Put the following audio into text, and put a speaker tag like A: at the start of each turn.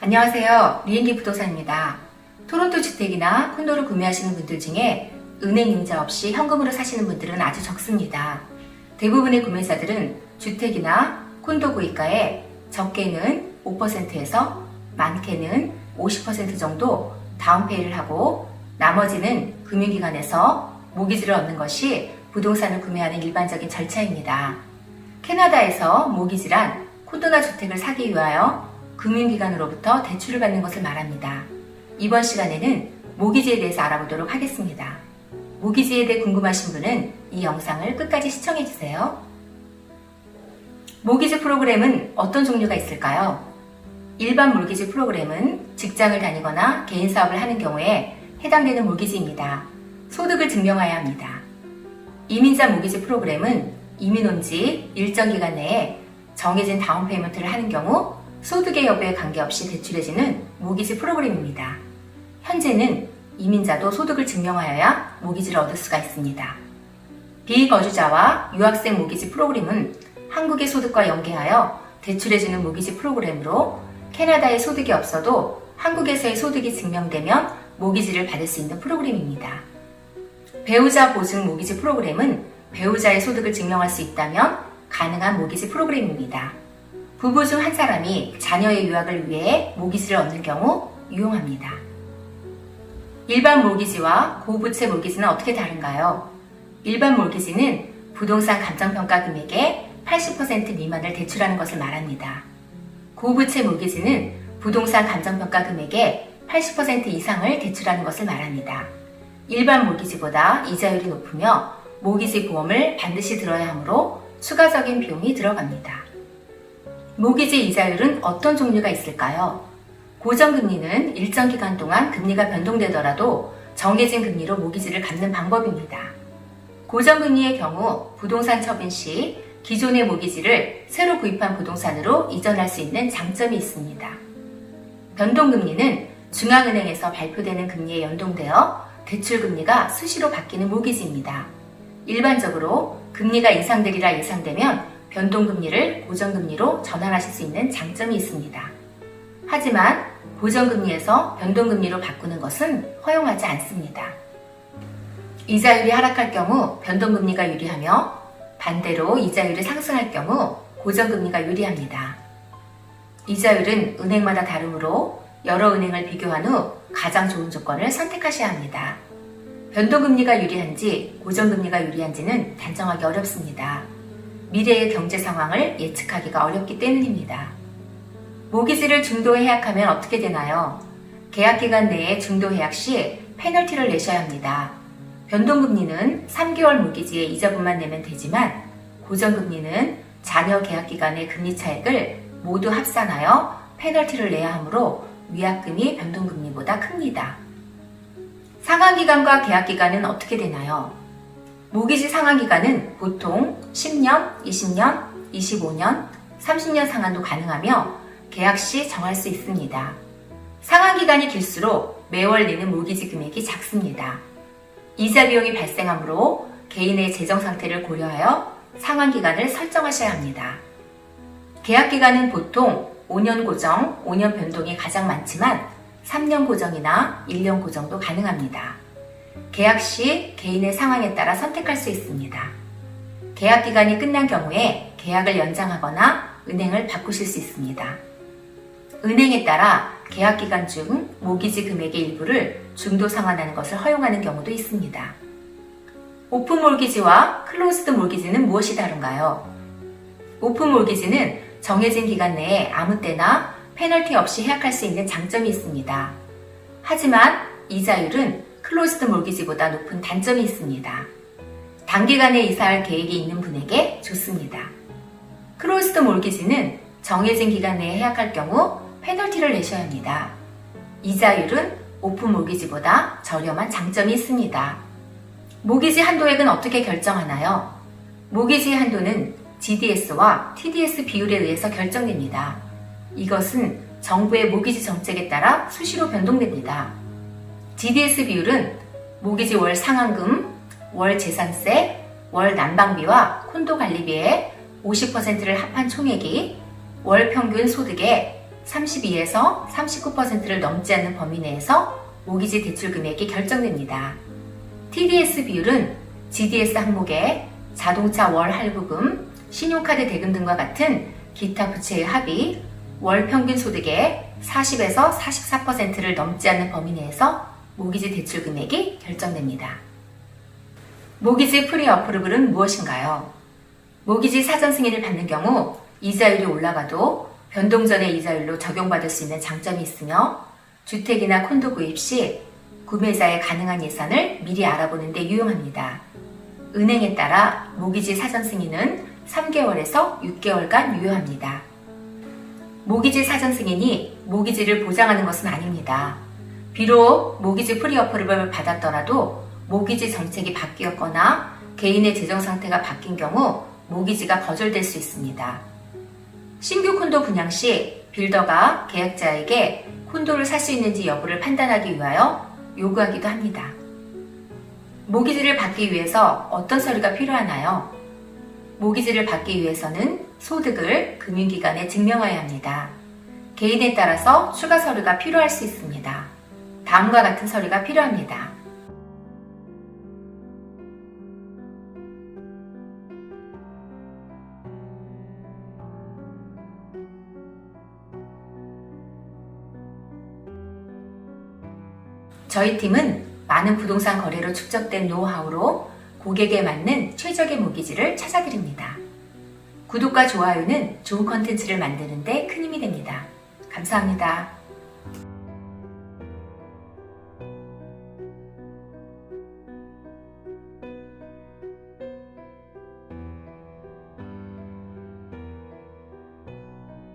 A: 안녕하세요. 리엔기 부동산입니다. 토론토 주택이나 콘도를 구매하시는 분들 중에 은행 융자 없이 현금으로 사시는 분들은 아주 적습니다. 대부분의 구매자들은 주택이나 콘도 구입가에 적게는 5%에서 많게는 50% 정도 다운페이를 하고 나머지는 금융기관에서 모기지를 얻는 것이 부동산을 구매하는 일반적인 절차입니다. 캐나다에서 모기지란 콘도나 주택을 사기 위하여 금융기관으로부터 대출을 받는 것을 말합니다. 이번 시간에는 모기지에 대해서 알아보도록 하겠습니다. 모기지에 대해 궁금하신 분은 이 영상을 끝까지 시청해주세요. 모기지 프로그램은 어떤 종류가 있을까요? 일반 모기지 프로그램은 직장을 다니거나 개인 사업을 하는 경우에 해당되는 모기지입니다. 소득을 증명해야 합니다. 이민자 모기지 프로그램은 이민 온 지 일정 기간 내에 정해진 다운 페이먼트를 하는 경우 소득의 여부에 관계없이 대출해지는 모기지 프로그램입니다. 현재는 이민자도 소득을 증명하여야 모기지를 얻을 수가 있습니다. 비거주자와 유학생 모기지 프로그램은 한국의 소득과 연계하여 대출해주는 모기지 프로그램으로 캐나다에 소득이 없어도 한국에서의 소득이 증명되면 모기지를 받을 수 있는 프로그램입니다. 배우자 보증 모기지 프로그램은 배우자의 소득을 증명할 수 있다면 가능한 모기지 프로그램입니다. 부부 중 한 사람이 자녀의 유학을 위해 모기지를 얻는 경우 유용합니다. 일반 모기지와 고부채 모기지는 어떻게 다른가요? 일반 모기지는 부동산 감정평가 금액의 80% 미만을 대출하는 것을 말합니다. 고부채 모기지는 부동산 감정평가 금액의 80% 이상을 대출하는 것을 말합니다. 일반 모기지보다 이자율이 높으며 모기지 보험을 반드시 들어야 하므로 추가적인 비용이 들어갑니다. 모기지 이자율은 어떤 종류가 있을까요? 고정금리는 일정 기간 동안 금리가 변동되더라도 정해진 금리로 모기지를 갚는 방법입니다. 고정금리의 경우 부동산 처분 시 기존의 모기지를 새로 구입한 부동산으로 이전할 수 있는 장점이 있습니다. 변동금리는 중앙은행에서 발표되는 금리에 연동되어 대출금리가 수시로 바뀌는 모기지입니다. 일반적으로 금리가 인상되리라 예상되면 변동금리를 고정금리로 전환하실 수 있는 장점이 있습니다. 하지만 고정금리에서 변동금리로 바꾸는 것은 허용하지 않습니다. 이자율이 하락할 경우 변동금리가 유리하며 반대로 이자율이 상승할 경우 고정금리가 유리합니다. 이자율은 은행마다 다르므로 여러 은행을 비교한 후 가장 좋은 조건을 선택하셔야 합니다. 변동금리가 유리한지 고정금리가 유리한지는 단정하기 어렵습니다. 미래의 경제 상황을 예측하기가 어렵기 때문입니다. 모기지를 중도 해약하면 어떻게 되나요? 계약기간 내에 중도 해약 시 페널티를 내셔야 합니다. 변동금리는 3개월 모기지의 이자분만 내면 되지만 고정금리는 잔여 계약기간의 금리 차액을 모두 합산하여 페널티를 내야 하므로 위약금이 변동금리보다 큽니다. 상환기간과 계약기간은 어떻게 되나요? 모기지 상환기간은 보통 10년, 20년, 25년, 30년 상환도 가능하며 계약 시 정할 수 있습니다. 상환기간이 길수록 매월 내는 모기지 금액이 작습니다. 이자 비용이 발생하므로 개인의 재정 상태를 고려하여 상환기간을 설정하셔야 합니다. 계약기간은 보통 5년 고정, 5년 변동이 가장 많지만 3년 고정이나 1년 고정도 가능합니다. 계약 시 개인의 상황에 따라 선택할 수 있습니다. 계약 기간이 끝난 경우에 계약을 연장하거나 은행을 바꾸실 수 있습니다. 은행에 따라 계약 기간 중 모기지 금액의 일부를 중도 상환하는 것을 허용하는 경우도 있습니다. 오픈 몰기지와 클로즈드 몰기지는 무엇이 다른가요? 오픈 몰기지는 정해진 기간 내에 아무 때나 페널티 없이 해약할 수 있는 장점이 있습니다. 하지만 이자율은 클로즈드 몰기지보다 높은 단점이 있습니다. 단기간에 이사할 계획이 있는 분에게 좋습니다. 클로즈드 몰기지는 정해진 기간 내에 해약할 경우 페널티를 내셔야 합니다. 이자율은 오픈 몰기지보다 저렴한 장점이 있습니다. 모기지 한도액은 어떻게 결정하나요? 모기지의 한도는 GDS와 TDS 비율에 의해서 결정됩니다. 이것은 정부의 모기지 정책에 따라 수시로 변동됩니다. GDS 비율은 모기지 월 상환금, 월 재산세, 월 난방비와 콘도 관리비의 50%를 합한 총액이 월 평균 소득의 32에서 39%를 넘지 않는 범위 내에서 모기지 대출 금액이 결정됩니다. TDS 비율은 GDS 항목에 자동차 월 할부금, 신용카드 대금 등과 같은 기타 부채의 합이 월 평균 소득의 40에서 44%를 넘지 않는 범위 내에서 모기지 대출 금액이 결정됩니다. 모기지 프리 어프루블은 무엇인가요? 모기지 사전 승인을 받는 경우 이자율이 올라가도 변동 전의 이자율로 적용받을 수 있는 장점이 있으며 주택이나 콘도 구입 시 구매자의 가능한 예산을 미리 알아보는 데 유용합니다. 은행에 따라 모기지 사전 승인은 3개월에서 6개월간 유효합니다. 모기지 사전 승인이 모기지를 보장하는 것은 아닙니다. 비록 모기지 프리 어프루블을 받았더라도 모기지 정책이 바뀌었거나 개인의 재정 상태가 바뀐 경우 모기지가 거절될 수 있습니다. 신규 콘도 분양 시 빌더가 계약자에게 콘도를 살 수 있는지 여부를 판단하기 위하여 요구하기도 합니다. 모기지를 받기 위해서 어떤 서류가 필요하나요? 모기지를 받기 위해서는 소득을 금융기관에 증명해야 합니다. 개인에 따라서 추가 서류가 필요할 수 있습니다. 다음과 같은 서류가 필요합니다. 저희 팀은 많은 부동산 거래로 축적된 노하우로 고객에 맞는 최적의 모기지를 찾아드립니다. 구독과 좋아요는 좋은 컨텐츠를 만드는 데 큰 힘이 됩니다. 감사합니다.